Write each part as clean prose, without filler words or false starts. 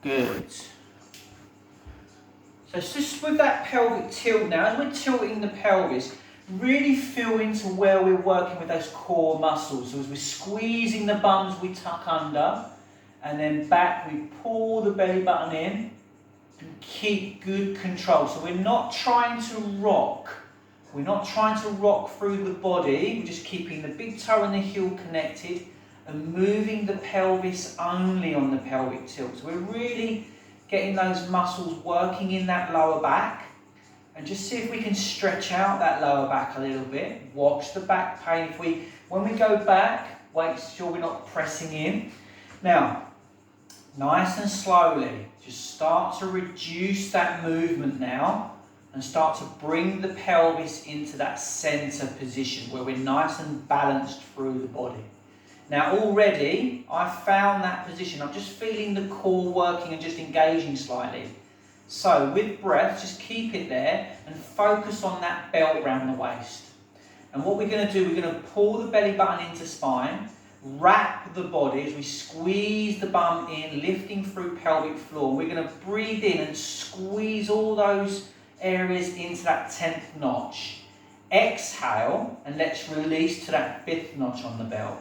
Good. So it's just with that pelvic tilt now, as we're tilting the pelvis, really feel into where we're working with those core muscles. So as we're squeezing the bums, we tuck under, and then back, we pull the belly button in, and keep good control. So we're not trying to rock. We're not trying to rock through the body. We're just keeping the big toe and the heel connected and moving the pelvis only on the pelvic tilt. So we're really getting those muscles working in that lower back. And just see if we can stretch out that lower back a little bit. Watch the back pain. When we go back, make sure we're not pressing in. Now, nice and slowly, just start to reduce that movement now and start to bring the pelvis into that center position where we're nice and balanced through the body. Now already, I've found that position. I'm just feeling the core working and just engaging slightly. So with breath, just keep it there and focus on that belt around the waist. And what we're going to do, we're going to pull the belly button into spine, wrap the body as we squeeze the bum in, lifting through pelvic floor. We're going to breathe in and squeeze all those areas into that 10th notch. Exhale and let's release to that 5th notch on the belt.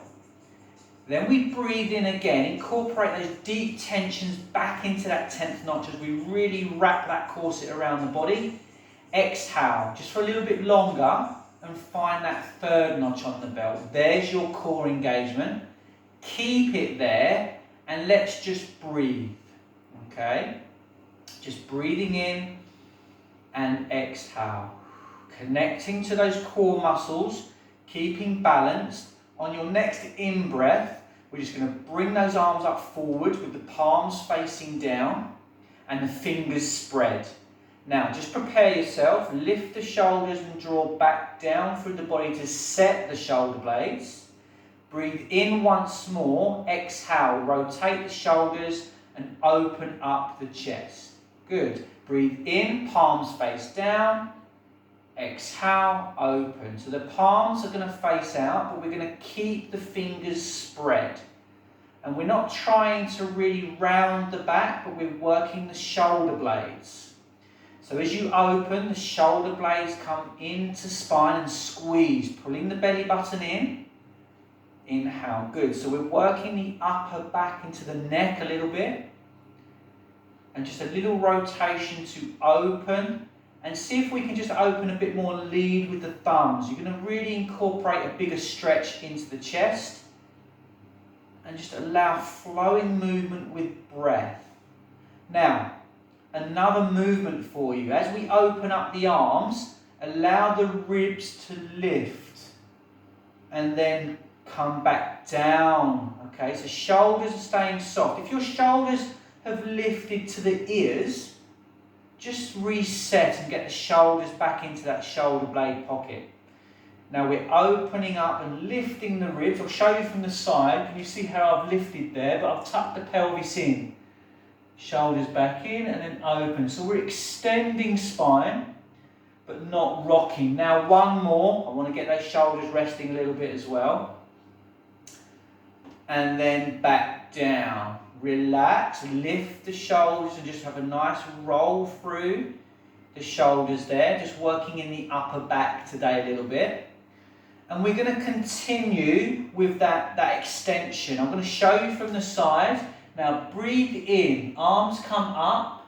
Then we breathe in again, incorporate those deep tensions back into that 10th notch as we really wrap that corset around the body. Exhale, just for a little bit longer, and find that 3rd notch on the belt. There's your core engagement. Keep it there, and let's just breathe, okay? Just breathing in and exhale. Connecting to those core muscles, keeping balanced. On your next in-breath, we're just going to bring those arms up forward with the palms facing down and the fingers spread. Now, just prepare yourself, lift the shoulders and draw back down through the body to set the shoulder blades. Breathe in once more, exhale, rotate the shoulders and open up the chest. Good. Breathe in, palms face down. Exhale, open. So the palms are going to face out, but we're going to keep the fingers spread. And we're not trying to really round the back, but we're working the shoulder blades. So as you open, the shoulder blades come into spine and squeeze, pulling the belly button in. Inhale, good. So we're working the upper back into the neck a little bit. And just a little rotation to open. And see if we can just open a bit more, lead with the thumbs. You're going to really incorporate a bigger stretch into the chest. And just allow flowing movement with breath. Now, another movement for you. As we open up the arms, allow the ribs to lift. And then come back down. Okay, so shoulders are staying soft. If your shoulders have lifted to the ears, just reset and get the shoulders back into that shoulder blade pocket. Now we're opening up and lifting the ribs. I'll show you from the side. Can you see how I've lifted there? But I've tucked the pelvis in. Shoulders back in and then open. So we're extending spine, but not rocking. Now one more. I want to get those shoulders resting a little bit as well. And then back down. Relax, lift the shoulders and just have a nice roll through the shoulders there. Just working in the upper back today a little bit. And we're going to continue with that extension. I'm going to show you from the side. Now breathe in, arms come up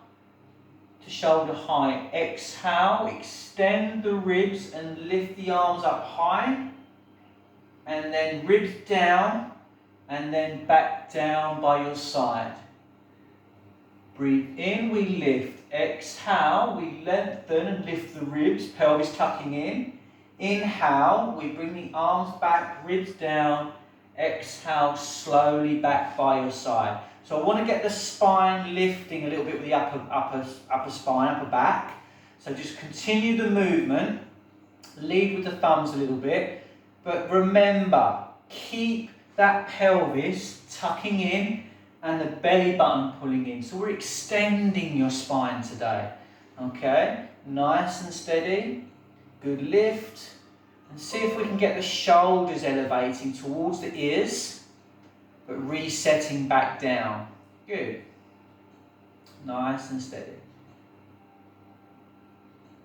to shoulder height. Exhale, extend the ribs and lift the arms up high. And then ribs down. And then back down by your side. Breathe in, we lift. Exhale, we lengthen and lift the ribs, pelvis tucking in. Inhale, we bring the arms back, ribs down. Exhale, slowly back by your side. So I want to get the spine lifting a little bit with the upper spine, upper back. So just continue the movement. Lead with the thumbs a little bit. But remember, keep that pelvis tucking in and the belly button pulling in. So we're extending your spine today. Okay, nice and steady. Good lift. And see if we can get the shoulders elevating towards the ears, but resetting back down. Good. Nice and steady.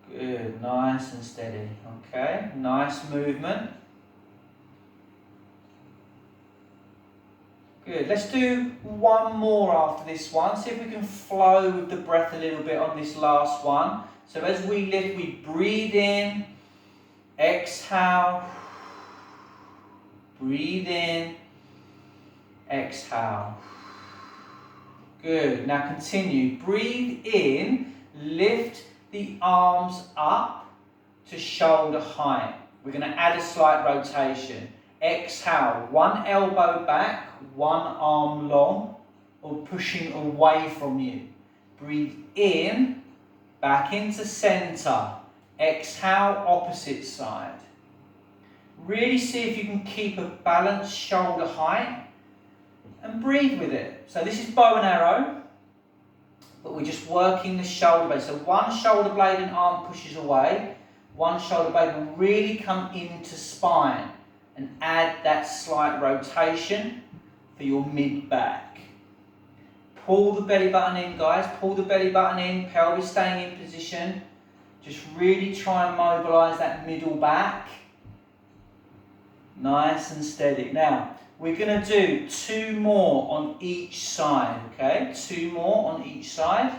Good, nice and steady. Okay, nice movement. Good, let's do one more after this one. See if we can flow with the breath a little bit on this last one. So as we lift, we breathe in, exhale, breathe in, exhale. Good, now continue. Breathe in, lift the arms up to shoulder height. We're going to add a slight rotation. Exhale, one elbow back, one arm long, or pushing away from you. Breathe in, back into center. Exhale, opposite side. Really see if you can keep a balanced shoulder height and breathe with it. So this is bow and arrow, but we're just working the shoulder blade. So one shoulder blade and arm pushes away, one shoulder blade will really come into spine and add that slight rotation for your mid-back. Pull the belly button in, guys. Pull the belly button in, pelvis staying in position. Just really try and mobilise that middle back. Nice and steady. Now, we're going to do 2 more on each side, okay? 2 more on each side.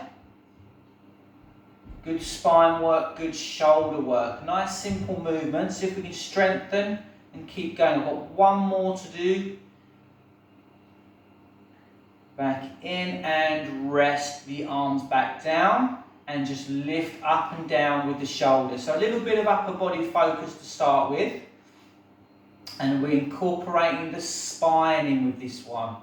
Good spine work, good shoulder work. Nice simple movements. See if we can strengthen and keep going. I've got 1 more to do. Back in and rest the arms back down and just lift up and down with the shoulders. So a little bit of upper body focus to start with. And we're incorporating the spine in with this one.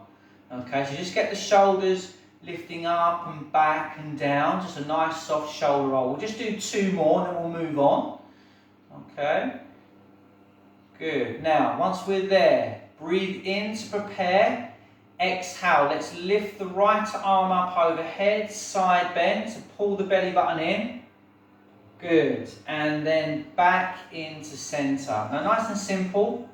Okay, so just get the shoulders lifting up and back and down. Just a nice soft shoulder roll. We'll just do 2 more and then we'll move on. Okay. Good. Now, once we're there, breathe in to prepare. Exhale. Let's lift the right arm up overhead, side bend to pull the belly button in. Good. And then back into center. Now, nice and simple.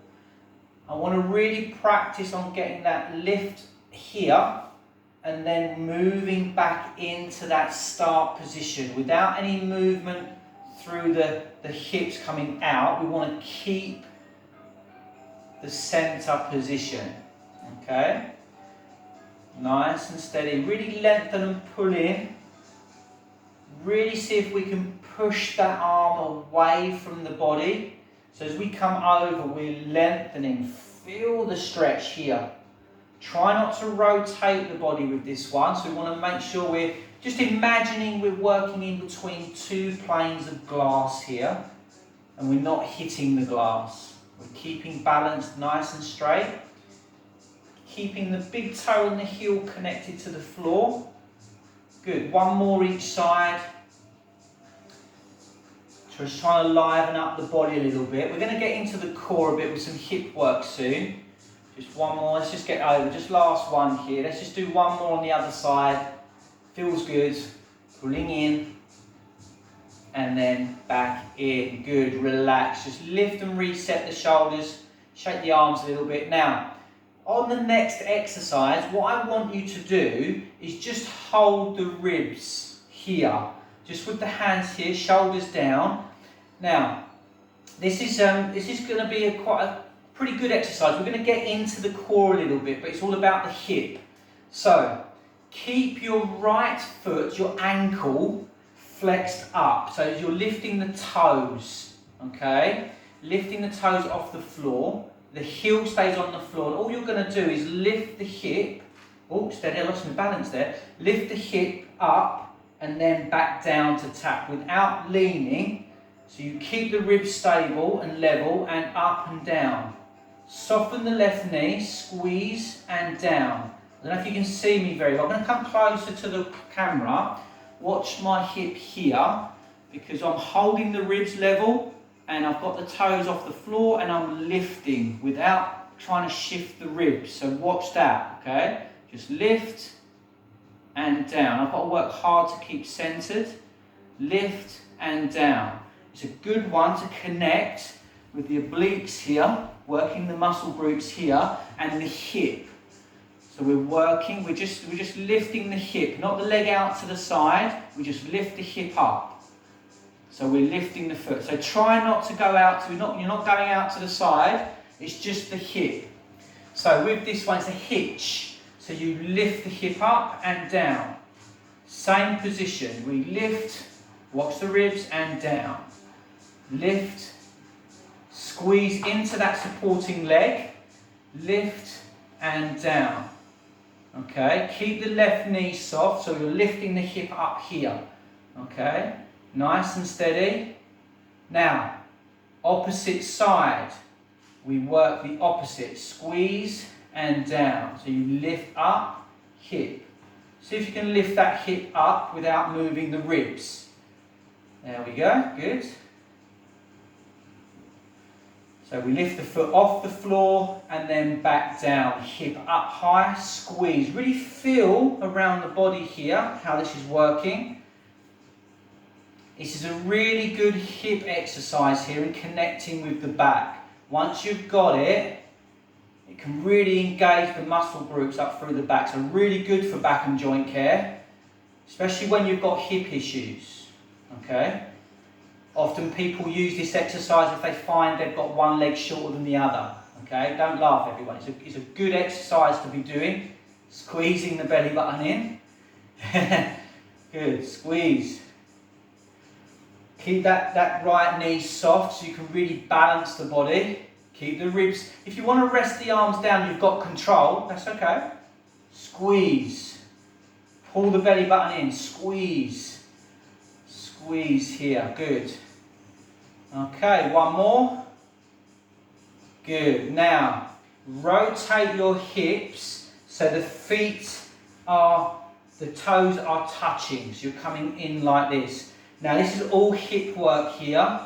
I want to really practice on getting that lift here and then moving back into that start position without any movement through the hips coming out. We want to keep the center position. Okay? Nice and steady. Really lengthen and pull in. Really see if we can push that arm away from the body. So as we come over, we're lengthening. Feel the stretch here. Try not to rotate the body with this one. So we want to make sure we're just imagining we're working in between 2 planes of glass here. And we're not hitting the glass. We're keeping balanced nice and straight. Keeping the big toe and the heel connected to the floor. Good. 1 more each side. Just trying to liven up the body a little bit. We're going to get into the core a bit with some hip work soon. Just 1 more. Let's just get over. Just last one here. Let's just do 1 more on the other side. Feels good. Pulling in. And then back in. Good. Relax. Just lift and reset the shoulders. Shake the arms a little bit. Now, on the next exercise, what I want you to do is just hold the ribs here. Just with the hands here, shoulders down. Now, this is going to be quite a pretty good exercise. We're going to get into the core a little bit, but it's all about the hip. So, keep your right foot, your ankle, flexed up. So as you're lifting the toes, okay? Lifting the toes off the floor. The heel stays on the floor. And all you're going to do is lift the hip. Oh, steady, I lost my balance there. Lift the hip up and then back down to tap without leaning. So you keep the ribs stable and level and up and down. Soften the left knee, squeeze and down. I don't know if you can see me very well. I'm going to come closer to the camera. Watch my hip here because I'm holding the ribs level and I've got the toes off the floor and I'm lifting without trying to shift the ribs. So watch that, okay? Just lift and down. I've got to work hard to keep centered. Lift and down. It's a good one to connect with the obliques here, working the muscle groups here and the hip. So we're working, we're just lifting the hip, not the leg out to the side, we just lift the hip up. So we're lifting the foot. So try not to go out to, you're not going out to the side, it's just the hip. So with this one, it's a hitch. So you lift the hip up and down. Same position, we lift, watch the ribs and down. Lift, squeeze into that supporting leg, lift and down. Okay, keep the left knee soft, so you're lifting the hip up here. Okay, nice and steady. Now, opposite side, we work the opposite, squeeze and down. So you lift up, hip. See if you can lift that hip up without moving the ribs. There we go, good. So we lift the foot off the floor and then back down, hip up high, squeeze. Really feel around the body here how this is working. This is a really good hip exercise here in connecting with the back. Once you've got it, it can really engage the muscle groups up through the back. So really good for back and joint care, especially when you've got hip issues, okay? Often people use this exercise if they find they've got one leg shorter than the other. Okay, don't laugh everyone, it's a good exercise to be doing. Squeezing the belly button in. Good, squeeze. Keep that right knee soft so you can really balance the body. Keep the ribs. If you want to rest the arms down, you've got control, that's okay. Squeeze. Pull the belly button in, squeeze. Squeeze here, good. Okay, one more. Good. Now, rotate your hips so the toes are touching. So you're coming in like this. Now, this is all hip work here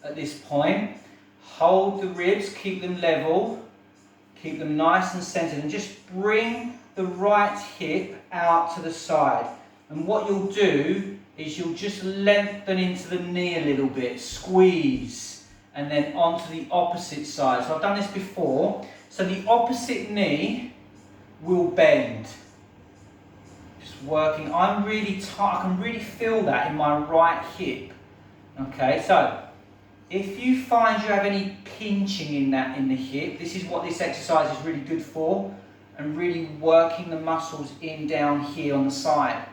at this point. Hold the ribs, keep them level, keep them nice and centered, and just bring the right hip out to the side. And what you'll do is you'll just lengthen into the knee a little bit, squeeze, and then onto the opposite side. So I've done this before. So the opposite knee will bend. Just working. I'm really tight. I can really feel that in my right hip. Okay, so if you find you have any pinching in the hip, this is what this exercise is really good for, and really working the muscles in down here on the side.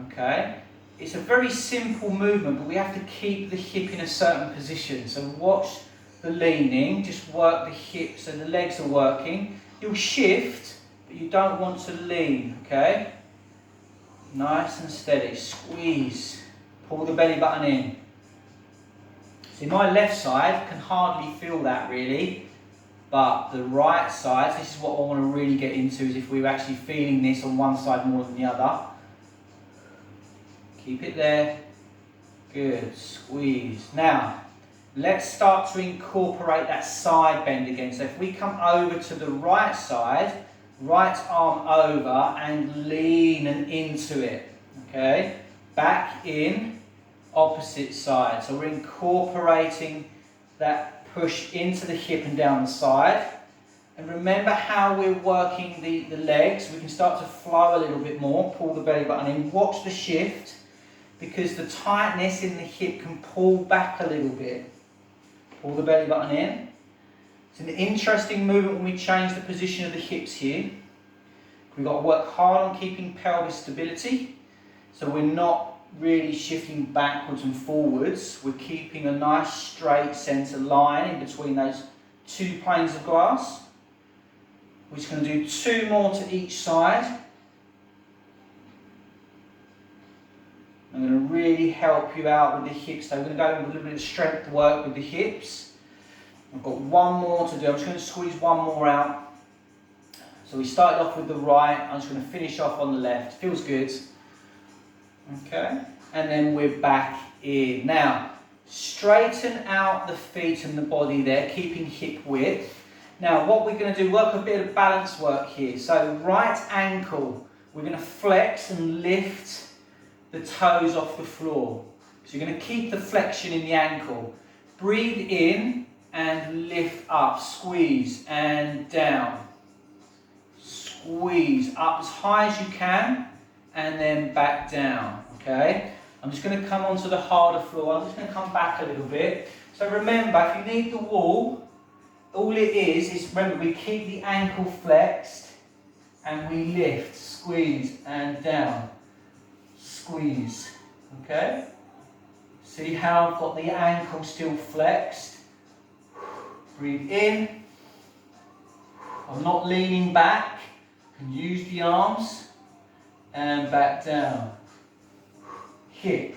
Okay. It's a very simple movement, but we have to keep the hip in a certain position. So watch the leaning, just work the hip so the legs are working. You'll shift, but you don't want to lean, okay? Nice and steady, squeeze, pull the belly button in. See, my left side can hardly feel that really, but the right side, this is what I want to really get into, is if we're actually feeling this on one side more than the other. Keep it there. Good. Squeeze. Now, let's start to incorporate that side bend again. So if we come over to the right side, right arm over and lean and into it. Okay? Back in, opposite side. So we're incorporating that push into the hip and down the side. And remember how we're working the legs. We can start to flow a little bit more. Pull the belly button in. Watch the shift, because the tightness in the hip can pull back a little bit. Pull the belly button in. It's an interesting movement when we change the position of the hips here. We've got to work hard on keeping pelvic stability, so we're not really shifting backwards and forwards. We're keeping a nice straight centre line in between those two planes of glass. We're just going to do 2 more to each side. I'm going to really help you out with the hips. So we're going to go with a little bit of strength work with the hips. I've got 1 more to do. I'm just going to squeeze 1 more out. So we started off with the right. I'm just going to finish off on the left. Feels good. Okay. And then we're back in. Now, straighten out the feet and the body there, keeping hip width. Now, what we're going to do, work a bit of balance work here. So right ankle, we're going to flex and lift the toes off the floor. So you're going to keep the flexion in the ankle. Breathe in and lift up. Squeeze and down. squeeze up as high as you can, and then back down, okay? I'm just going to come onto the harder floor. I'm just going to come back a little bit. So remember, if you need the wall, all it is remember, we keep the ankle flexed and we lift, squeeze and down, squeeze, okay? See how I've got the ankle still flexed? Breathe in. I'm not leaning back. I can use the arms and back down. Hip.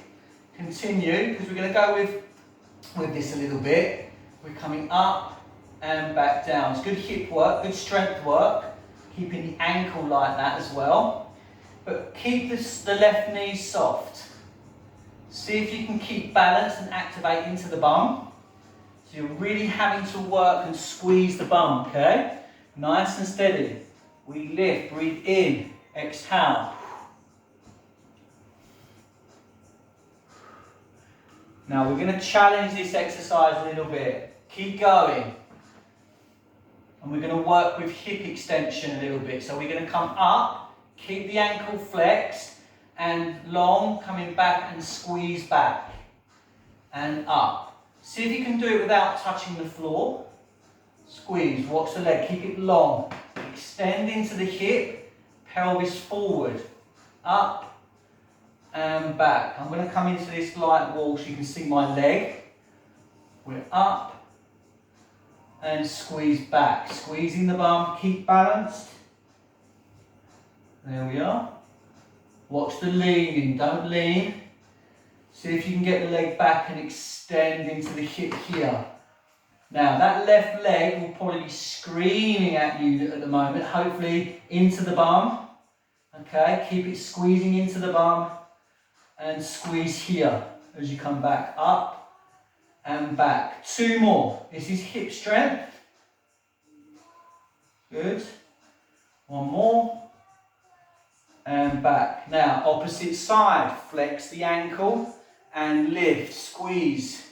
Continue, because we're going to go with this a little bit. We're coming up and back down. It's good hip work, good strength work. Keeping the ankle like that as well. But keep the left knee soft. See if you can keep balance and activate into the bum. So you're really having to work and squeeze the bum, okay? Nice and steady. We lift, breathe in, exhale. Now we're going to challenge this exercise a little bit. Keep going. And we're going to work with hip extension a little bit. So we're going to come up, keep the ankle flexed, and long, coming back and squeeze back. And up. See if you can do it without touching the floor. Squeeze, watch the leg, keep it long. Extend into the hip, pelvis forward. Up and back. I'm going to come into this light wall so you can see my leg. We're up and squeeze back. Squeezing the bum, keep balanced. There we are. Watch the leaning, don't lean. See if you can get the leg back and extend into the hip here. Now that left leg will probably be screaming at you at the moment, hopefully into the bum. Okay, keep it squeezing into the bum. And squeeze here as you come back, up and back. 2 more. This is hip strength. Good. 1 more. And back. Now, opposite side. Flex the ankle and lift. Squeeze.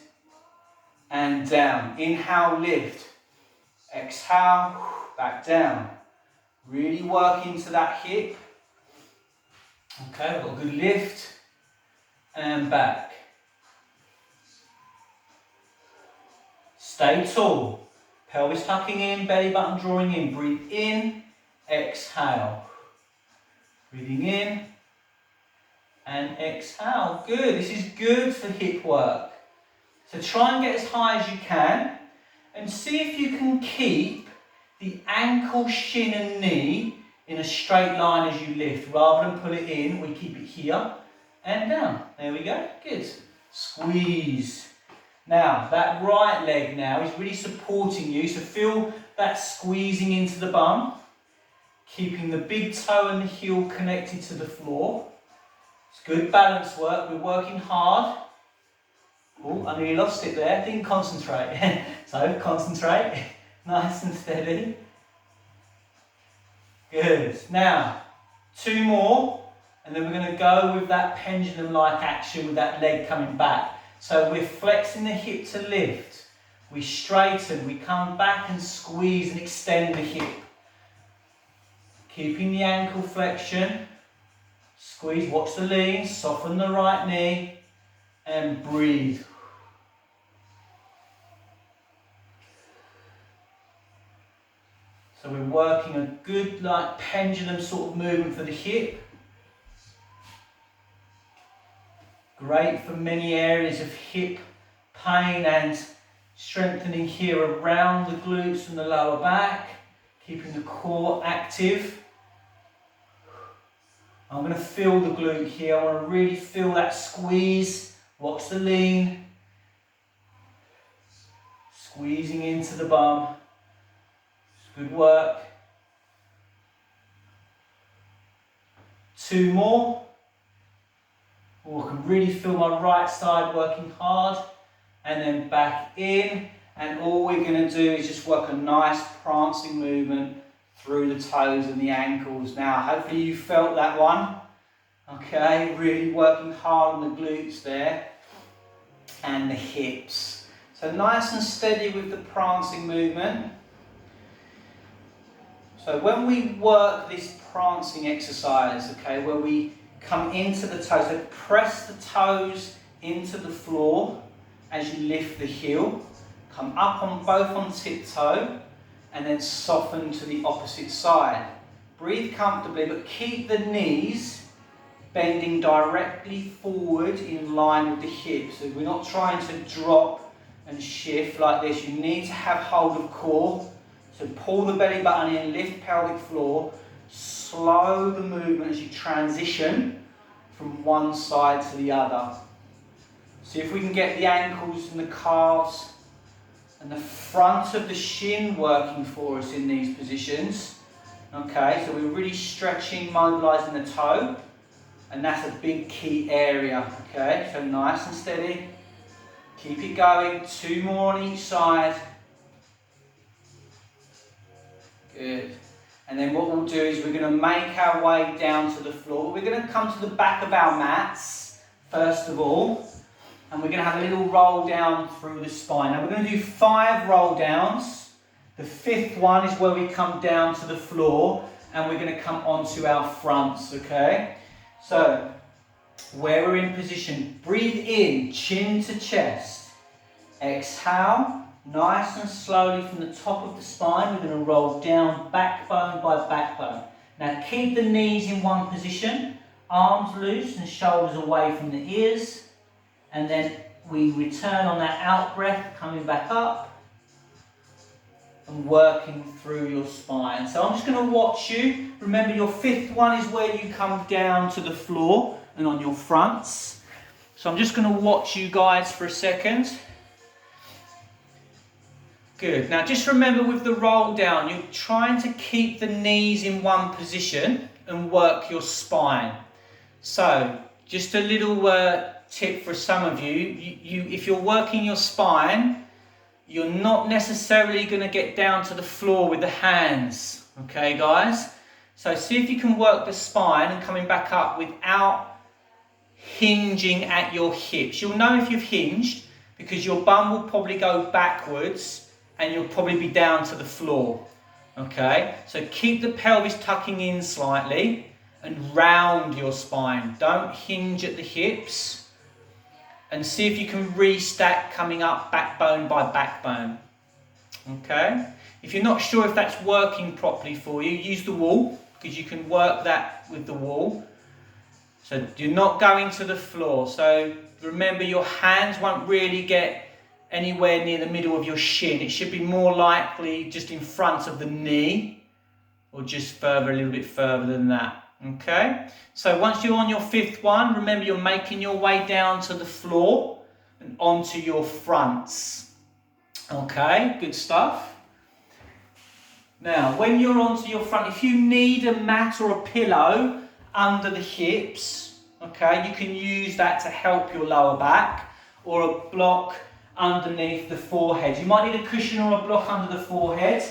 And down. Inhale, lift. Exhale, back down. Really work into that hip. Okay, we've got a good lift. And back. Stay tall. Pelvis tucking in, belly button drawing in. Breathe in, exhale. Breathing in and exhale. Good. This is good for hip work. So try and get as high as you can and see if you can keep the ankle, shin and knee in a straight line as you lift. Rather than pull it in, we keep it here. And down. There we go. Good. Squeeze. Now, that right leg now is really supporting you. So feel that squeezing into the bum. Keeping the big toe and the heel connected to the floor. It's good balance work. We're working hard. Oh, I nearly lost it there. Didn't concentrate. So, concentrate. Nice and steady. Good. Now, 2 more. And then we're going to go with that pendulum-like action with that leg coming back. So we're flexing the hip to lift. We straighten, we come back and squeeze and extend the hip. Keeping the ankle flexion. Squeeze, watch the lean, soften the right knee and breathe. So we're working a good like pendulum sort of movement for the hip. Great for many areas of hip pain and strengthening here around the glutes and the lower back, keeping the core active. I'm going to feel the glute here. I want to really feel that squeeze. Watch the lean. Squeezing into the bum. It's good work. 2 more. Oh, I can really feel my right side working hard. And then back in. And all we're going to do is just work a nice prancing movement through the toes and the ankles. Now, hopefully you felt that one. Okay, really working hard on the glutes there. And the hips. So nice and steady with the prancing movement. So when we work this prancing exercise, okay, where we come into the toes, so press the toes into the floor as you lift the heel, come up on both on tiptoe, and then soften to the opposite side. Breathe comfortably, but keep the knees bending directly forward in line with the hips. So we're not trying to drop and shift like this. You need to have hold of core. So pull the belly button in, lift pelvic floor, slow the movement as you transition from one side to the other. See if we can get the ankles and the calves and the front of the shin working for us in these positions. Okay, so we're really stretching, mobilising the toe. And that's a big key area, okay? So nice and steady. Keep it going. 2 more on each side. Good. And then what we'll do is we're going to make our way down to the floor. We're going to come to the back of our mats, first of all. And we're going to have a little roll down through the spine. Now we're going to do 5 roll downs. The 5th one is where we come down to the floor. And we're going to come onto our fronts, okay? So, where we're in position, breathe in, chin to chest. Exhale, nice and slowly from the top of the spine, we're going to roll down backbone by backbone. Now keep the knees in one position, arms loose and shoulders away from the ears. And then we return on that out breath, coming back up and working through your spine. So I'm just going to watch you. Remember, your 5th one is where you come down to the floor and on your fronts. So I'm just going to watch you guys for a second. Good. Now just remember with the roll down, you're trying to keep the knees in one position and work your spine. So just a little tip for some of you, if you're working your spine, you're not necessarily going to get down to the floor with the hands, okay guys? So see if you can work the spine and coming back up without hinging at your hips. You'll know if you've hinged because your bum will probably go backwards and you'll probably be down to the floor, okay? So keep the pelvis tucking in slightly and round your spine. Don't hinge at the hips. And see if you can restack coming up backbone by backbone. Okay? If you're not sure if that's working properly for you, use the wall, because you can work that with the wall. So you're not going to the floor. So remember, your hands won't really get anywhere near the middle of your shin. It should be more likely just in front of the knee, or just further, a little bit further than that. Okay, so once you're on your 5th one, remember you're making your way down to the floor and onto your fronts. Okay, good stuff. Now, when you're onto your front, if you need a mat or a pillow under the hips, okay, you can use that to help your lower back, or a block underneath the forehead. You might need a cushion or a block under the forehead,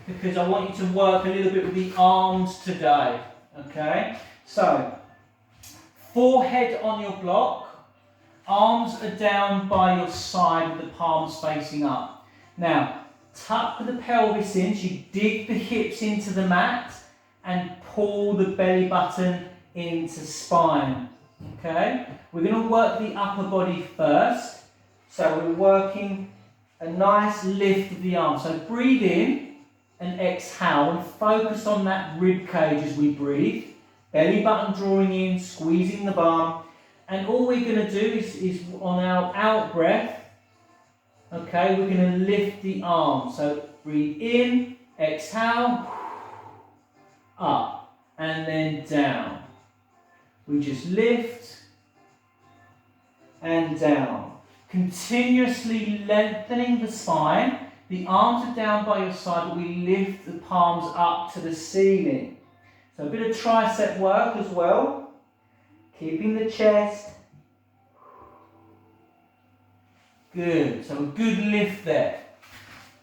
because I want you to work a little bit with the arms today. Okay, so forehead on your block, arms are down by your side with the palms facing up. Now, tuck the pelvis in, so you dig the hips into the mat and pull the belly button into spine. Okay, we're going to work the upper body first. So we're working a nice lift of the arms. So breathe in and exhale and focus on that rib cage as we breathe. Belly button drawing in, squeezing the bum. And all we're going to do is on our out breath, okay, we're going to lift the arms. So breathe in, exhale, up, and then down. We just lift and down. Continuously lengthening the spine. The arms are down by your side, but we lift the palms up to the ceiling. So a bit of tricep work as well. Keeping the chest. Good. So a good lift there.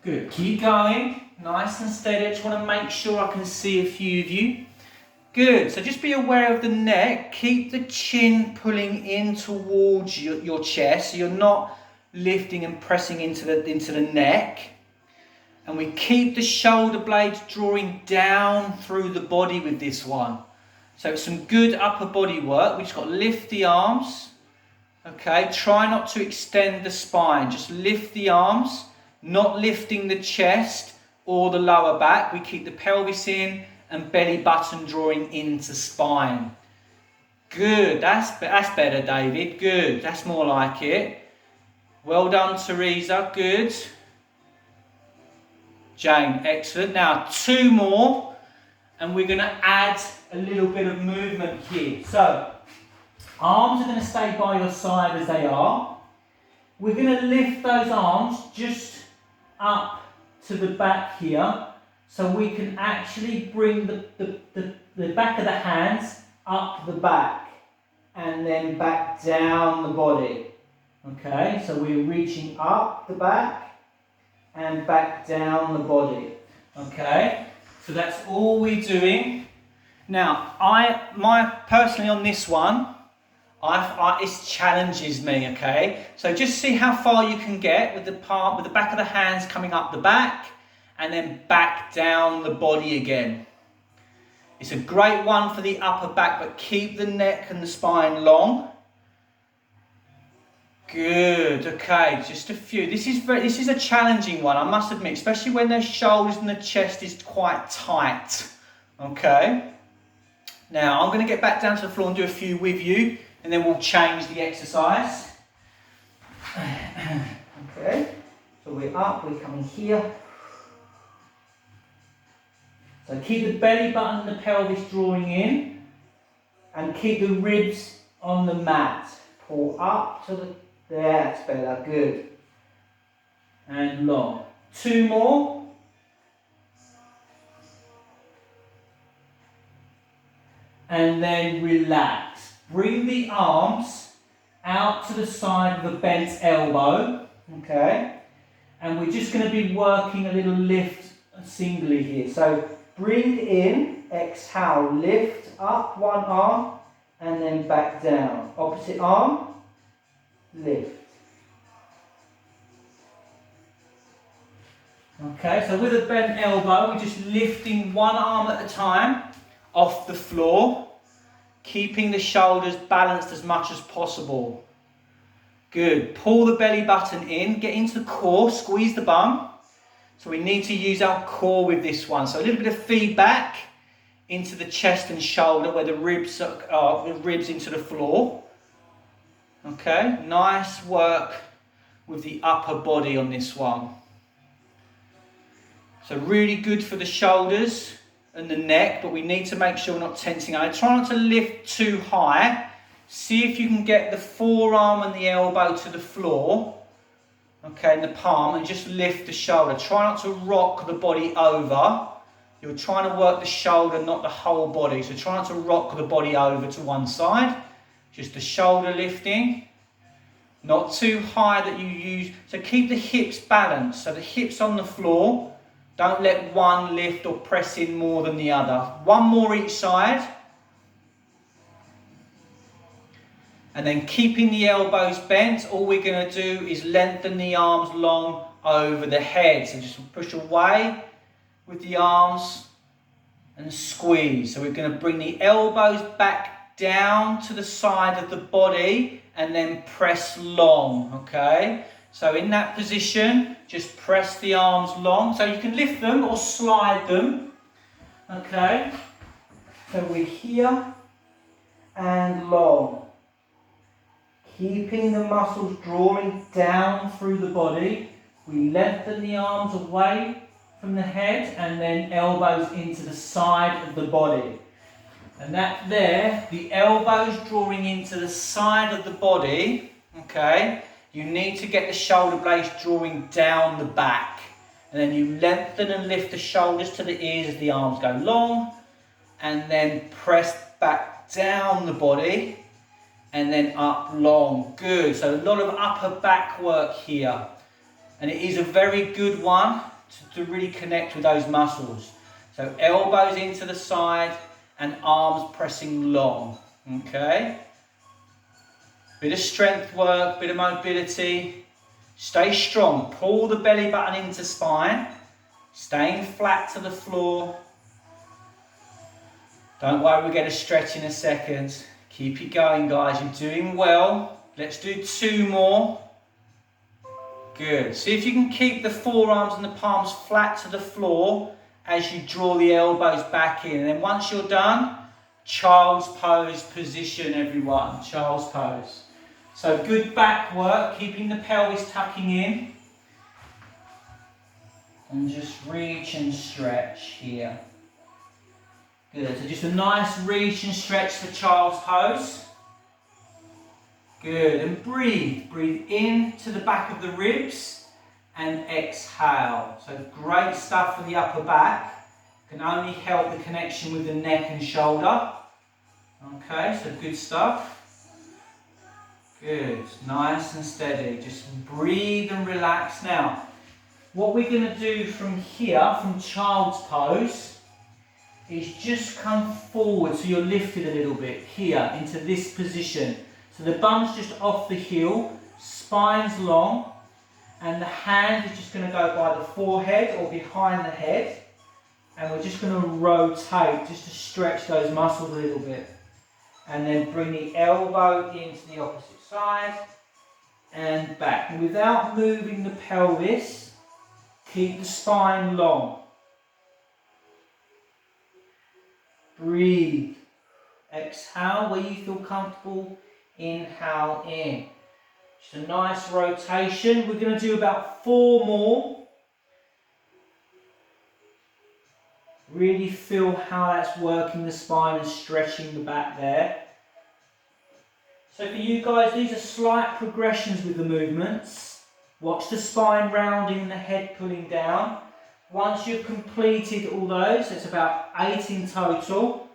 Good. Keep going. Nice and steady. I just want to make sure I can see a few of you. Good. So just be aware of the neck. Keep the chin pulling in towards your chest, so you're not lifting and pressing into the neck. And we keep the shoulder blades drawing down through the body with this one. So it's some good upper body work. We've just got to lift the arms. Okay, try not to extend the spine. Just lift the arms, not lifting the chest or the lower back. We keep the pelvis in and belly button drawing into spine. Good, that's better, David. Good, that's more like it. Well done, Teresa. Good. Jane, excellent. Now, 2 more, and we're going to add a little bit of movement here. So, arms are going to stay by your side as they are. We're going to lift those arms just up to the back here, so we can actually bring the back of the hands up the back and then back down the body. Okay, so we're reaching up the back and back down the body. Okay, so that's all we're doing. Now, personally on this one, it challenges me. Okay, so just see how far you can get with the back of the hands coming up the back and then back down the body again. It's a great one for the upper back, but keep the neck and the spine long. Good, okay, just a few. This is a challenging one, I must admit, especially when the shoulders and the chest is quite tight. Okay. Now, I'm going to get back down to the floor and do a few with you, and then we'll change the exercise. Okay, so we're up, we're coming here. So keep the belly button and the pelvis drawing in, and keep the ribs on the mat. Pull up to the, that's better, good. And long. 2 more. And then relax. Bring the arms out to the side of the bent elbow, okay? And we're just going to be working a little lift singly here. So breathe in, exhale, lift up one arm and then back down. Opposite arm, lift. Okay, so with a bent elbow, we're just lifting one arm at a time off the floor, keeping the shoulders balanced as much as possible. Good. Pull the belly button in, get into the core, squeeze the bum. So we need to use our core with this one. So a little bit of feedback into the chest and shoulder where the ribs are, the ribs into the floor. Okay, nice work with the upper body on this one. So really good for the shoulders and the neck, but we need to make sure we're not tensing out. Try not to lift too high. See if you can get the forearm and the elbow to the floor. Okay, and the palm, and just lift the shoulder. Try not to rock the body over. You're trying to work the shoulder, not the whole body. So try not to rock the body over to one side. Just the shoulder lifting. Not too high that you use. So keep the hips balanced. So the hips on the floor. Don't let one lift or press in more than the other. One more each side. And then keeping the elbows bent, all we're going to do is lengthen the arms long over the head. So just push away with the arms and squeeze. So we're going to bring the elbows back down to the side of the body and then press long, okay? So in that position, just press the arms long. So you can lift them or slide them, okay? So we're here and long. Keeping the muscles drawing down through the body. We lengthen the arms away from the head and then elbows into the side of the body. And that there, the elbows drawing into the side of the body, okay, you need to get the shoulder blades drawing down the back. And then you lengthen and lift the shoulders to the ears as the arms go long. And then press back down the body. And then up long. Good. So a lot of upper back work here. And it is a very good one to really connect with those muscles. So elbows into the side and arms pressing long. Okay. Bit of strength work, bit of mobility. Stay strong. Pull the belly button into spine. Staying flat to the floor. Don't worry, we'll get a stretch in a second. Keep it going, guys. You're doing well. Let's do 2 more. Good. See if you can keep the forearms and the palms flat to the floor as you draw the elbows back in. And then once you're done, child's pose position, everyone. Child's pose. So good back work, keeping the pelvis tucking in. And just reach and stretch here. Good. So just a nice reach and stretch for child's pose. Good, and breathe. Breathe in to the back of the ribs and exhale. So great stuff for the upper back. Can only help the connection with the neck and shoulder. Okay, so good stuff. Good, nice and steady. Just breathe and relax. Now, what we're going to do from here, from child's pose, is just come forward so you're lifted a little bit here into this position. So the bum's just off the heel, spine's long, and the hand is just going to go by the forehead or behind the head. And we're just going to rotate just to stretch those muscles a little bit. And then bring the elbow into the opposite side and back. And without moving the pelvis, keep the spine long. Breathe. Exhale where you feel comfortable. Inhale in. Just a nice rotation. We're going to do about 4 more. Really feel how that's working the spine and stretching the back there. So for you guys, these are slight progressions with the movements. Watch the spine rounding and the head pulling down. Once you've completed all those, it's about 8 in total.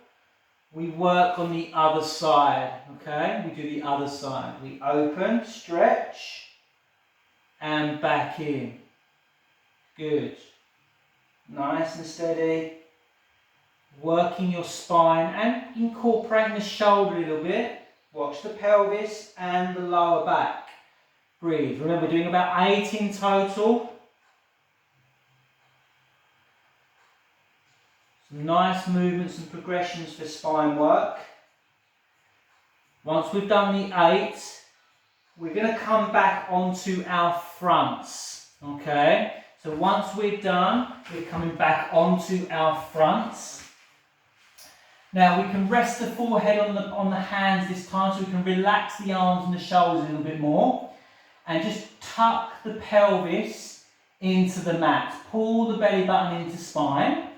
We work on the other side, okay? We do the other side. We open, stretch, and back in. Good. Nice and steady. Working your spine and incorporating the shoulder a little bit. Watch the pelvis and the lower back. Breathe. Remember, we're doing about 8 in total. Some nice movements and progressions for spine work. Once we've done the 8, we're going to come back onto our fronts. Okay? So once we're done, we're coming back onto our fronts. Now we can rest the forehead on the hands this time, so we can relax the arms and the shoulders a little bit more. And just tuck the pelvis into the mat. Pull the belly button into spine.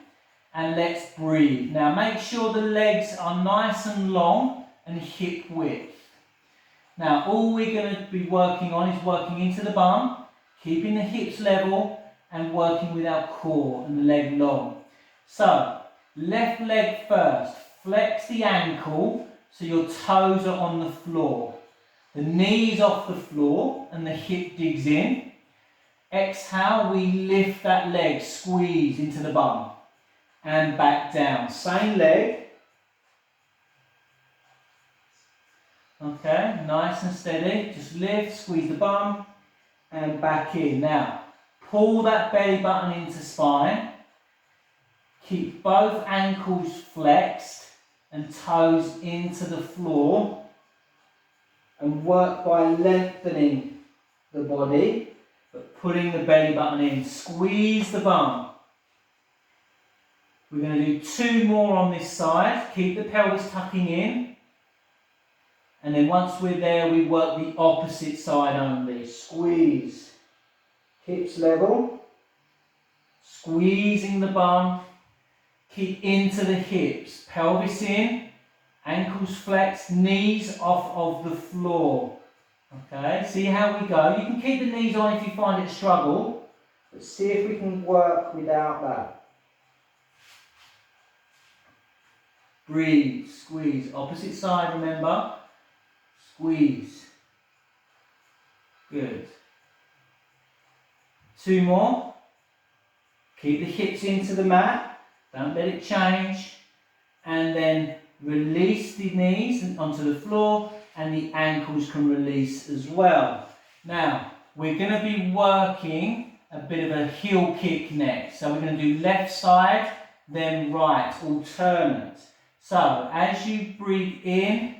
And let's breathe. Now make sure the legs are nice and long and hip width. Now all we're going to be working on is working into the bum, keeping the hips level and working with our core and the leg long. So left leg first. Flex the ankle so your toes are on the floor. The knees off the floor and the hip digs in. Exhale, we lift that leg, squeeze into the bum. And back down. Same leg. Okay, nice and steady. Just lift, squeeze the bum, and back in. Now, pull that belly button into spine. Keep both ankles flexed and toes into the floor. And work by lengthening the body, but putting the belly button in. Squeeze the bum. We're going to do 2 more on this side. Keep the pelvis tucking in. And then once we're there, we work the opposite side only. Squeeze. Hips level. Squeezing the bum. Keep into the hips. Pelvis in. Ankles flexed. Knees off of the floor. Okay, see how we go. You can keep the knees on if you find it a struggle. But see if we can work without that. Breathe, squeeze. Opposite side, remember. Squeeze. Good. 2 more. Keep the hips into the mat. Don't let it change. And then release the knees onto the floor and the ankles can release as well. Now, we're going to be working a bit of a heel kick next. So we're going to do left side, then right, alternate. So as you breathe in,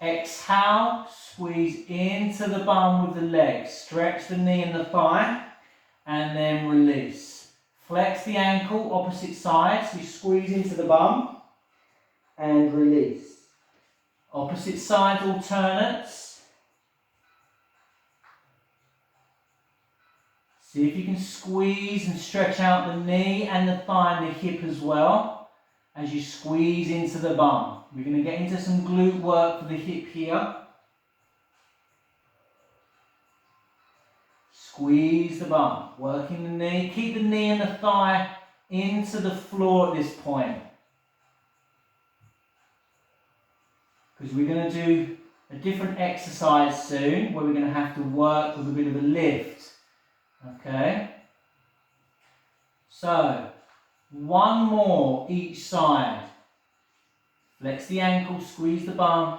exhale, squeeze into the bum with the legs. Stretch the knee and the thigh, and then release. Flex the ankle, opposite side, so you squeeze into the bum, and release. Opposite side alternates. See if you can squeeze and stretch out the knee and the thigh and the hip as well as you squeeze into the bum. We're going to get into some glute work for the hip here. Squeeze the bum, working the knee. Keep the knee and the thigh into the floor at this point. Because we're going to do a different exercise soon where we're going to have to work with a bit of a lift. Okay, so one more each side. Flex the ankle, squeeze the bum.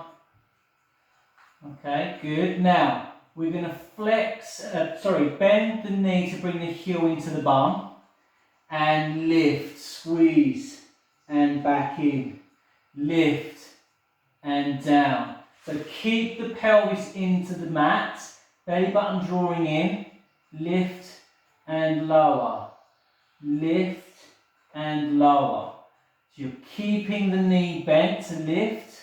Okay, good. Now we're going to bend the knee to bring the heel into the bum and lift, squeeze and back in, lift and down. So keep the pelvis into the mat, belly button drawing in. Lift and lower, lift and lower. So you're keeping the knee bent to lift,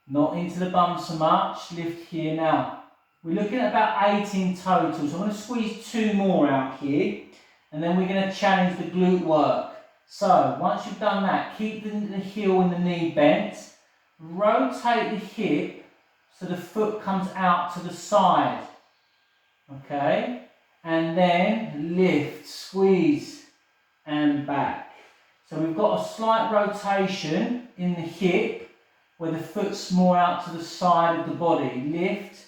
not into the bum so much, lift here now. We're looking at about 8 in total, so I'm going to squeeze 2 more out here, and then we're going to challenge the glute work. So once you've done that, keep the heel and the knee bent, rotate the hip so the foot comes out to the side. Okay, and then lift, squeeze, and back. So we've got a slight rotation in the hip where the foot's more out to the side of the body. Lift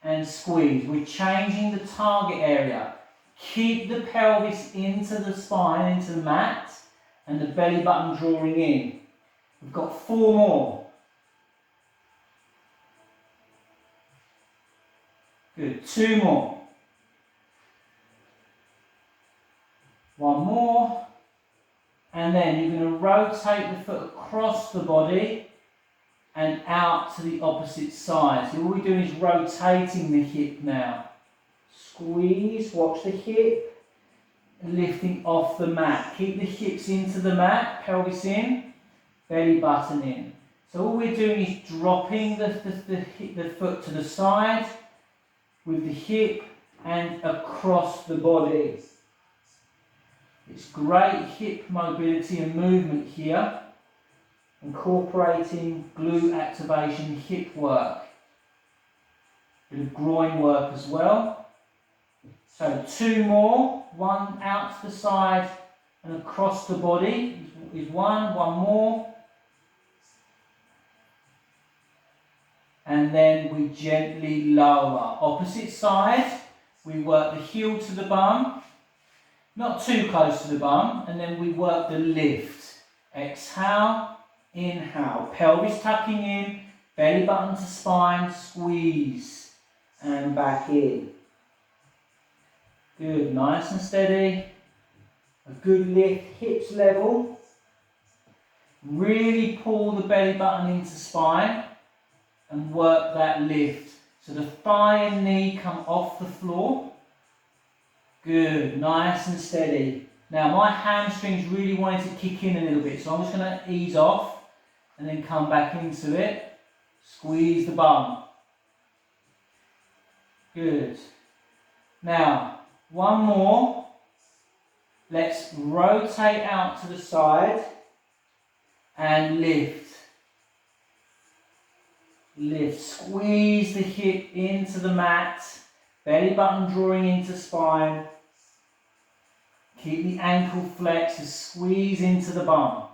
and squeeze. We're changing the target area. Keep the pelvis into the spine, into the mat, and the belly button drawing in. We've got 4 more. Good, 2 more. 1 more. And then you're going to rotate the foot across the body and out to the opposite side. So all we're doing is rotating the hip now. Squeeze, watch the hip, and lifting off the mat. Keep the hips into the mat, pelvis in, belly button in. So all we're doing is dropping the foot to the side, with the hip and across the body. It's great hip mobility and movement here, incorporating glute activation, hip work, bit of groin work as well. So 2 more, 1 out to the side and across the body is 1 more. And then we gently lower. Opposite side, we work the heel to the bum, not too close to the bum, and then we work the lift. Exhale, inhale, pelvis tucking in, belly button to spine, squeeze, and back in. Good, nice and steady. A good lift, hips level. Really pull the belly button into spine. And work that lift. So the thigh and knee come off the floor. Good, nice and steady. Now my hamstrings really wanted to kick in a little bit, so I'm just going to ease off and then come back into it. Squeeze the bum. Good. Now, 1 more. Let's rotate out to the side and lift. Lift, squeeze the hip into the mat, belly button drawing into spine. Keep the ankle flexed, squeeze into the bum.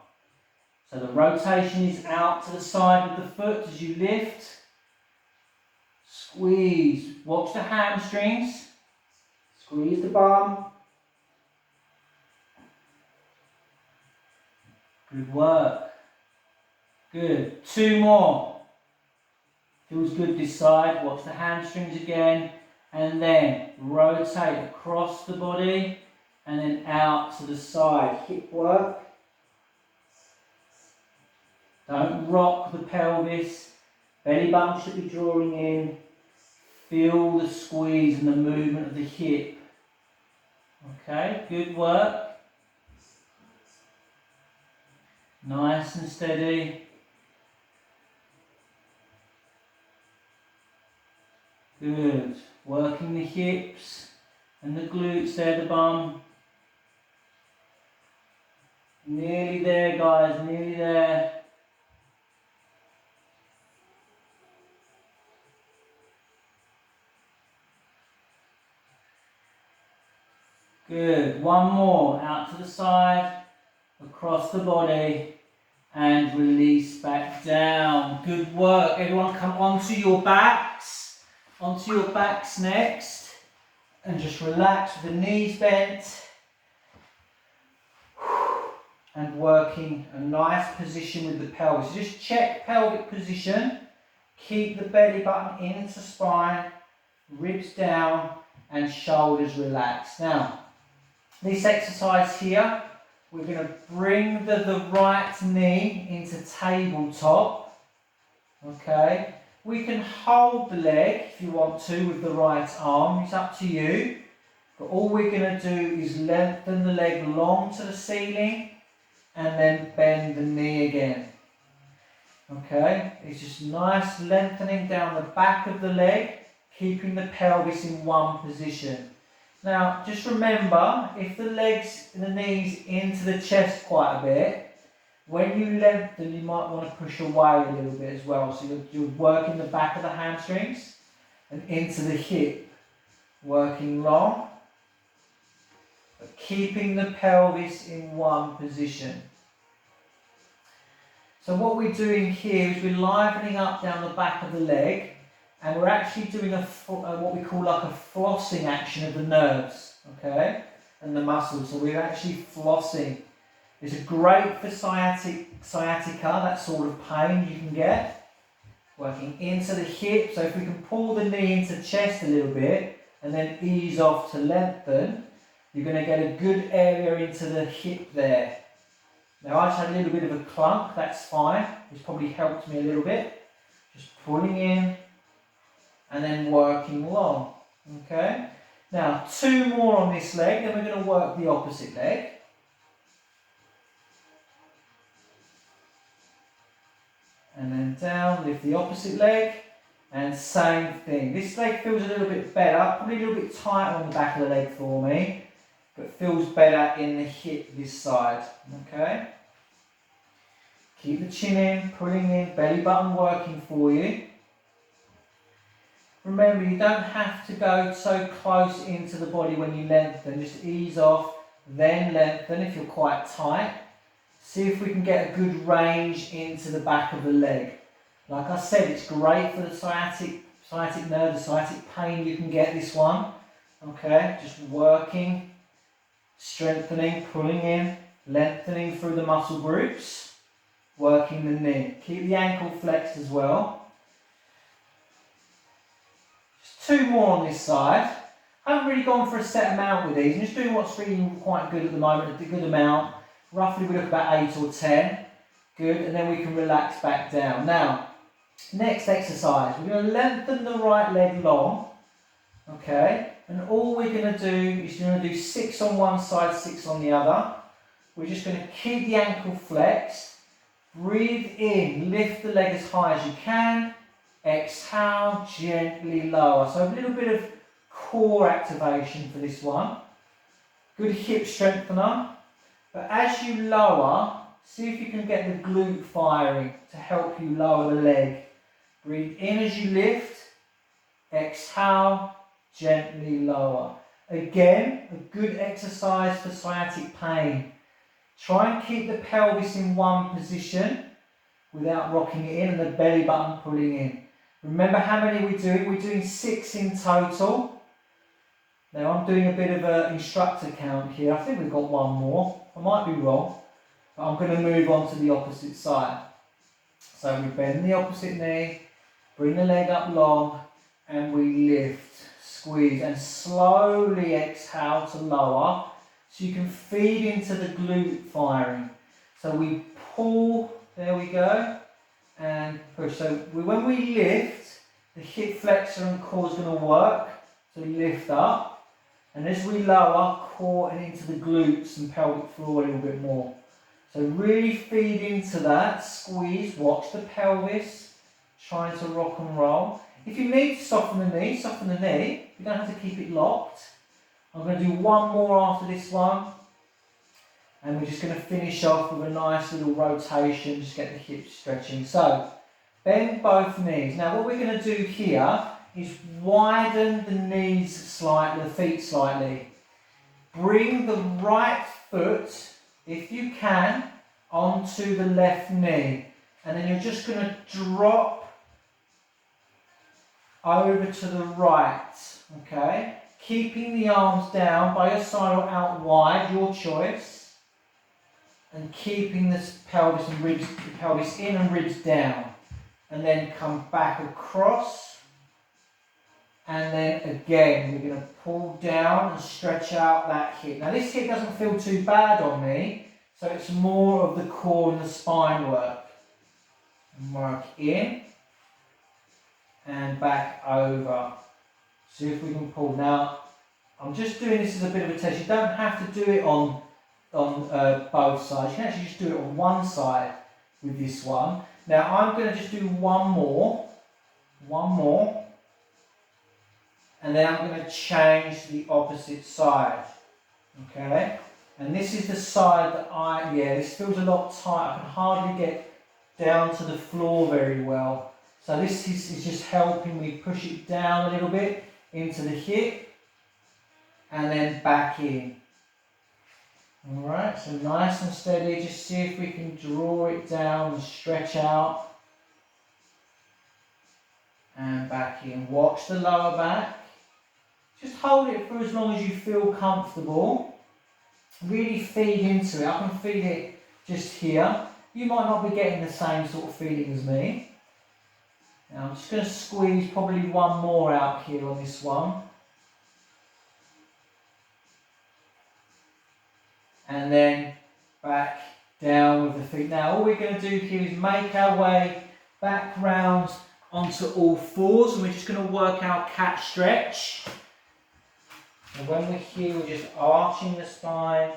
So the rotation is out to the side of the foot as you lift. Squeeze, watch the hamstrings. Squeeze the bum. Good work. Good. 2 more. Feels good this side. Watch the hamstrings again. and then rotate across the body and then out to the side. Hip work. Don't rock the pelvis. Belly button should be drawing in. Feel the squeeze and the movement of the hip. Okay, good work. Nice and steady. Good. Working the hips and the glutes there, the bum. Nearly there, guys, nearly there. Good. One more. Out to the side, across the body, and release back down. Good work. Everyone come onto your backs. Onto your backs next. And just relax with the knees bent. And working a nice position with the pelvis. Just check pelvic position. Keep the belly button into spine. Ribs down and shoulders relaxed. Now, this exercise here, we're going to bring the right knee into tabletop. Okay. We can hold the leg if you want to with the right arm. It's up to you. But all we're going to do is lengthen the leg long to the ceiling and then bend the knee again. Okay. It's just nice lengthening down the back of the leg, keeping the pelvis in one position. Now, just remember, if the legs and the knees into the chest quite a bit, when you lengthen, you might want to push away a little bit as well. So you're working the back of the hamstrings and into the hip, working long, but keeping the pelvis in one position. So what we're doing here is we're livening up down the back of the leg, and we're actually doing what we call like a flossing action of the nerves, okay, and the muscles. So we're actually flossing. It's great for sciatica, that sort of pain you can get. Working into the hip. So if we can pull the knee into chest a little bit and then ease off to lengthen, you're going to get a good area into the hip there. Now I just had a little bit of a clunk, that's fine. It's probably helped me a little bit. Just pulling in and then working long. Okay. Now 2 more on this leg, then we're going to work the opposite leg. And then down, lift the opposite leg, and same thing. This leg feels a little bit better, probably a little bit tighter on the back of the leg for me, but feels better in the hip this side, okay? Keep the chin in, pulling in, belly button working for you. Remember, you don't have to go so close into the body when you lengthen, just ease off, then lengthen if you're quite tight. See if we can get a good range into the back of the leg. Like I said, it's great for the sciatic nerve, the sciatic pain you can get this one. Okay, just working, strengthening, pulling in, lengthening through the muscle groups, working the knee. Keep the ankle flexed as well. Just 2 more on this side. I haven't really gone for a set amount with these. I'm just doing what's feeling quite good at the moment, a good amount. Roughly we look about 8 or 10. Good, and then we can relax back down. Now, next exercise, we're going to lengthen the right leg long. Okay, and all we're going to do is you're going to do 6 on one side, 6 on the other. We're just going to keep the ankle flexed. Breathe in, lift the leg as high as you can. Exhale, gently lower. So a little bit of core activation for this one. Good hip strengthener. But as you lower, see if you can get the glute firing to help you lower the leg. Breathe in as you lift. Exhale, gently lower. Again, a good exercise for sciatic pain. Try and keep the pelvis in one position without rocking it in and the belly button pulling in. Remember how many we're doing? We're doing 6 in total. Now I'm doing a bit of an instructor count here. I think we've got 1 more. I might be wrong, but I'm going to move on to the opposite side. So we bend the opposite knee, bring the leg up long, and we lift. squeeze, and slowly exhale to lower, so you can feed into the glute firing. So we pull, there we go, and push. So when we lift, the hip flexor and core is going to work, so we lift up, and as we lower, core and into the glutes and pelvic floor a little bit more. So really feed into that, squeeze, watch the pelvis, trying to rock and roll. If you need to soften the knee, soften the knee. You don't have to keep it locked. I'm going to do one more after this one. And we're just going to finish off with a nice little rotation, just get the hips stretching. So, bend both knees. Now what we're going to do here is widen the knees slightly, the feet slightly. Bring the right foot, if you can, onto the left knee. And then you're just going to drop over to the right, okay? Keeping the arms down by your side or out wide, your choice. And keeping this pelvis and ribs, the pelvis in and ribs down. And then come back across. And then again, we're going to pull down and stretch out that hip. Now this hip doesn't feel too bad on me, so it's more of the core and the spine work. And work in and back over. See if we can pull. Now, I'm just doing this as a bit of a test. You don't have to do it on both sides. You can actually just do it on one side with this one. Now, I'm going to just do one more, and then I'm going to change to the opposite side, okay? And this is the side that this feels a lot tight. I can hardly get down to the floor very well. So this is just helping me push it down a little bit into the hip and then back in. Alright, so nice and steady, just see if we can draw it down and stretch out. And back in. Watch the lower back. Just hold it for as long as you feel comfortable. Really feed into it. I can feel it just here. You might not be getting the same sort of feeling as me. Now I'm just going to squeeze probably one more out here on this one. And then back down with the feet. Now all we're going to do here is make our way back round onto all fours, and we're just going to work our cat stretch. And when we're here, we're just arching the spine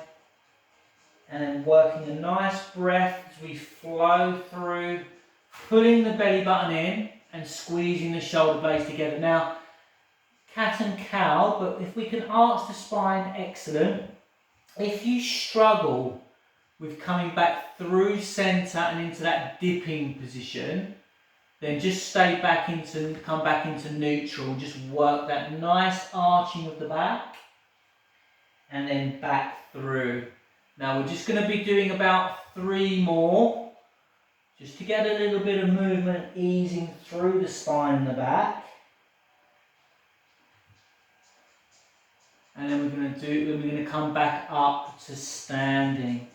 and then working a nice breath as we flow through, pulling the belly button in and squeezing the shoulder blades together. Now, cat and cow, but if we can arch the spine, excellent. If you struggle with coming back through centre and into that dipping position, then just come back into neutral, just work that nice arching of the back and then back through. Now we're just going to be doing about 3 more, just to get a little bit of movement easing through the spine and the back. And then we're going to come back up to standing.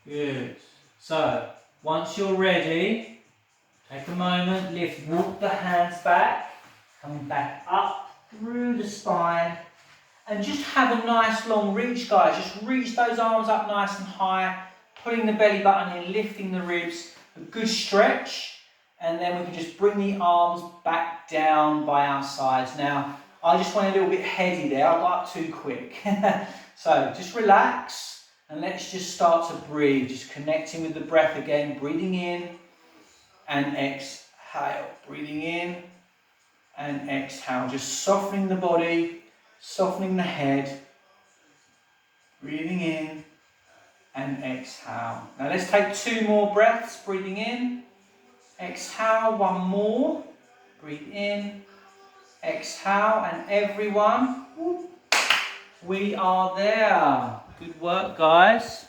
Good. So, once you're ready, take a moment, walk the hands back, coming back up through the spine, and just have a nice long reach, guys. Just reach those arms up nice and high, pulling the belly button in, lifting the ribs, a good stretch. And then we can just bring the arms back down by our sides. Now, I just went a little bit heady there. I got up too quick. So, just relax and let's just start to breathe. Just connecting with the breath again. Breathing in and exhale. Breathing in and exhale. Just softening the body, softening the head. Breathing in and exhale. Now, let's take 2 more breaths. Breathing in. Exhale, 1 more. Breathe in. Exhale, and everyone, we are there. Good work, guys.